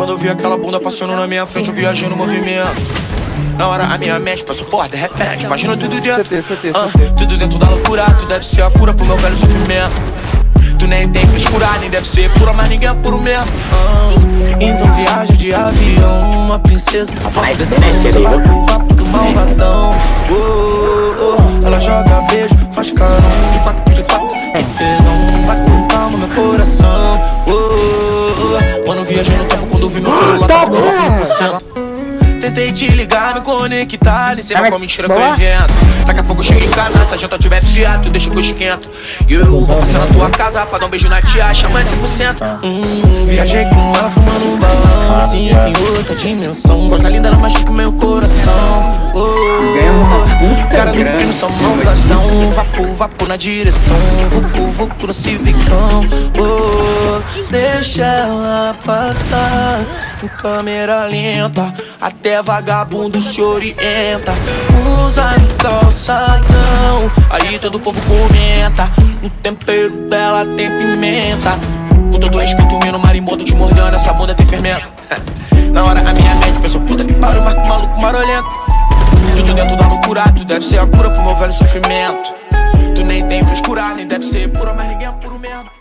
quando eu vi aquela bunda passando na minha frente, eu viajei no movimento. Na hora a minha mente passou, porra, de repente, imagina tudo dentro. Tudo dentro da loucura, tu deve ser a cura pro meu velho sofrimento. Tu nem tem frescura, nem deve ser pura, mas ninguém é puro mesmo. Então viaja de avião, uma princesa descendo, vapo do malvadão. Ela joga beijo, faz carão, de quatro, que tesão, vai com calma meu coração. Mano, viajei no tempo quando vi meu celular tava com 1%. Tentei te ligar, me conectar, nem sei mais qual mentira que eu invento. Daqui a pouco eu chego em casa, se a janta tiver fiado, tu deixa o gosto quente. E eu vou passar na tua casa pra dar um beijo na tia, chama 100%. Viajei com ela fumando um balão, assim em outra dimensão. Coisa linda, ela machuca o meu coração. Cara do primo, só malvadão. Vapo na direção, vucu no civicão. Deixa ela passar em câmera lenta, até vagabundo se orienta. Usa no calçadão, aí todo o povo comenta. No tempero dela tem pimenta. Com todo respeito, o menino marimbondo te mordendo, essa bunda tem fermento. Na hora a minha mente pensou, puta que pariu, marco maluco marolento. Tudo dentro da loucura, tu deve ser a cura pro meu velho sofrimento. Tu nem tem frescura, nem deve ser pura, mas ninguém é puro mesmo.